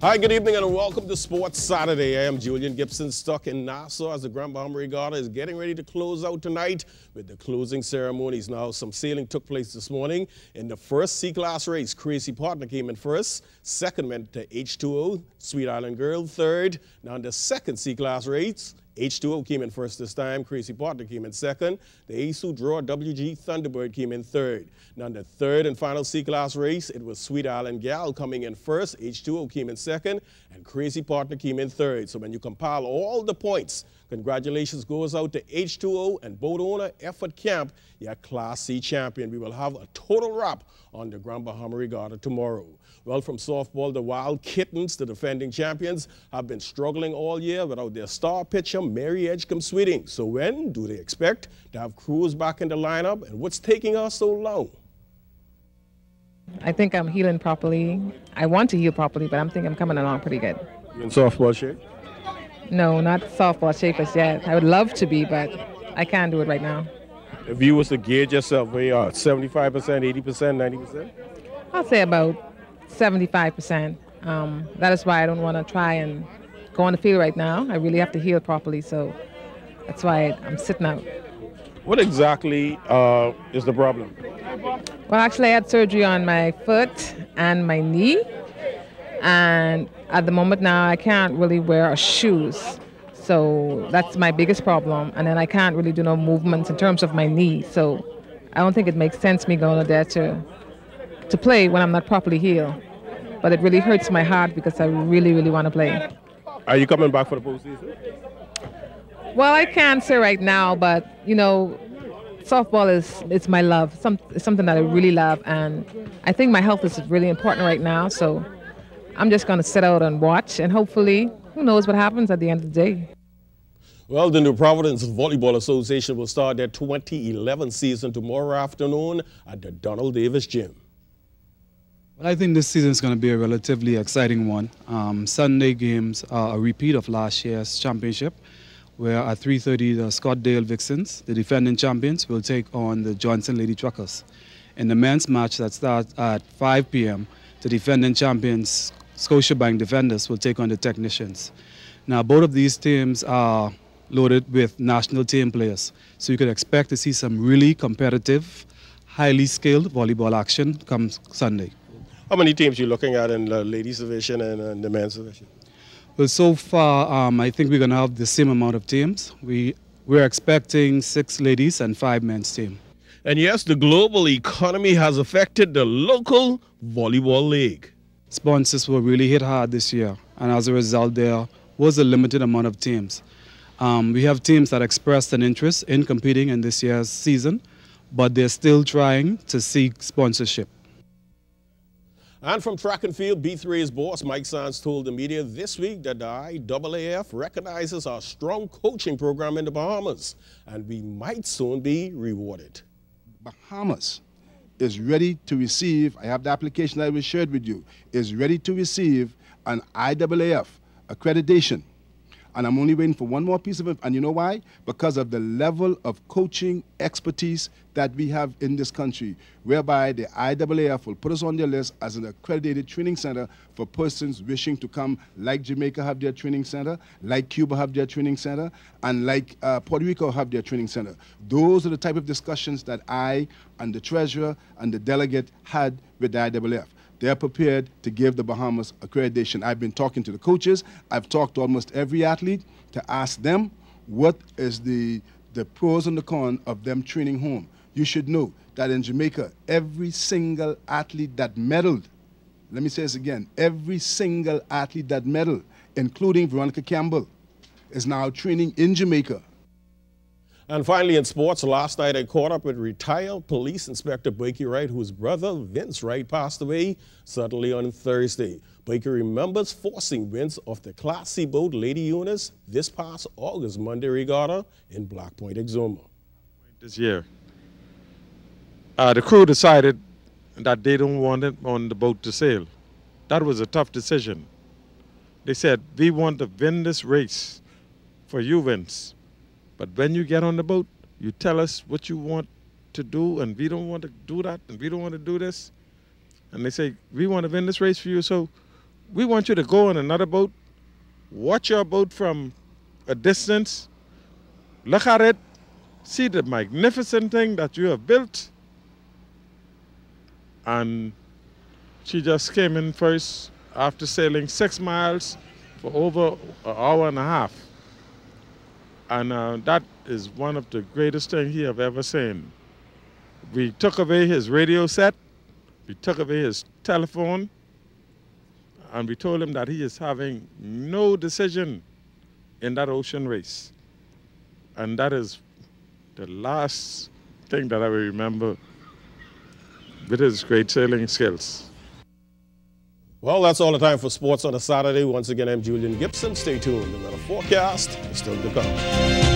Hi, good evening and welcome to Sports Saturday. I am Julian Gibson, stuck in Nassau as the Grand Bahama Regatta is getting ready to close out tonight with the closing ceremonies. Now, some sailing took place this morning. In the first C-class race, Crazy Partner came in first. Second went to H2O, Sweet Island Girl, third. Now, in the second C-class race, H2O came in first this time. Crazy Partner came in second. The ASU Draw WG Thunderbird came in third. Now in the third and final C-class race, it was Sweet Island Gal coming in first. H2O came in second, and Crazy Partner came in third. So when you compile all the points, congratulations goes out to H2O and boat owner Effort Camp, your Class C champion. We will have a total wrap on the Grand Bahama Regatta tomorrow. Well, from softball, the Wild Kittens, the defending champions, have been struggling all year without their star pitcher, Mary Edgecombe Sweeting. So when do they expect to have Cruz back in the lineup, and what's taking us so long? I think I'm healing properly. I want to heal properly, but I'm thinking I'm coming along pretty good. You in softball shape? No, not softball shape as yet. I would love to be, but I can't do it right now. If you was to gauge yourself, where you are, 75%, 80%, 90%? I'll say about 75%. That is why I don't want to try and go on the field right now. I really have to heal properly, so that's why I'm sitting out. What exactly is the problem? Well, actually, I had surgery on my foot and my knee, and at the moment now, I can't really wear shoes. So that's my biggest problem, and then I can't really do no movements in terms of my knee. So I don't think it makes sense me going there to play when I'm not properly healed. But it really hurts my heart because I really, really want to play. Are you coming back for the postseason? Well, I can't say right now, but, you know, softball it's my love. It's something that I really love, and I think my health is really important right now. So I'm just going to sit out and watch, and hopefully, who knows what happens at the end of the day. Well, the New Providence Volleyball Association will start their 2011 season tomorrow afternoon at the Donald Davis Gym. Well, I think this season is going to be a relatively exciting one. Sunday games are a repeat of last year's championship, where at 3:30 the Scottdale Vixens, the defending champions, will take on the Johnson Lady Truckers. In the men's match that starts at 5 p.m., the defending champions, Scotiabank Defenders, will take on the Technicians. Now, both of these teams are loaded with national team players, so you could expect to see some really competitive, highly skilled volleyball action come Sunday. How many teams are you looking at in the ladies division and the men's division? Well, so far, I think we're going to have the same amount of teams. We're expecting 6 ladies and 5 men's team. And yes, the global economy has affected the local volleyball league. Sponsors were really hit hard this year, and as a result, there was a limited amount of teams. We have teams that expressed an interest in competing in this year's season, but they're still trying to seek sponsorship. And from track and field, B3's boss Mike Sands told the media this week that the IAAF recognizes our strong coaching program in the Bahamas, and we might soon be rewarded. Bahamas is ready to receive, I have the application that I shared with you, is ready to receive an IAAF accreditation. And I'm only waiting for one more piece of it. And you know why? Because of the level of coaching expertise that we have in this country, whereby the IAAF will put us on their list as an accredited training center for persons wishing to come, like Jamaica have their training center, like Cuba have their training center, and like Puerto Rico have their training center. Those are the type of discussions that I and the treasurer and the delegate had with the IAAF. They're prepared to give the Bahamas accreditation. I've been talking to the coaches. I've talked to almost every athlete to ask them what is the pros and the cons of them training home. You should know that in Jamaica, every single athlete that medaled, let me say this again, every single athlete that medaled, including Veronica Campbell, is now training in Jamaica. And finally, in sports, last night I caught up with retired Police Inspector Blakey Wright, whose brother, Vince Wright, passed away suddenly on Thursday. Blakey remembers forcing Vince off the Class C boat Lady Eunice this past August Monday Regatta in Black Point, Exuma. This year, the crew decided that they don't want it on the boat to sail. That was a tough decision. They said, we want to win this race for you, Vince. But when you get on the boat, you tell us what you want to do, and we don't want to do that, and we don't want to do this. And they say, we want to win this race for you, so We want you to go on another boat, watch your boat from a distance, look at it, see the magnificent thing that you have built. And she just came in first after sailing 6 miles for over an hour and a half. And that is one of the greatest things he have ever seen. We took away his radio set, we took away his telephone, and we told him that he is having no decision in that ocean race. And that is the last thing that I will remember with his great sailing skills. Well, that's all the time for sports on a Saturday. Once again, I'm Julian Gibson. Stay tuned. Another forecast is still to come.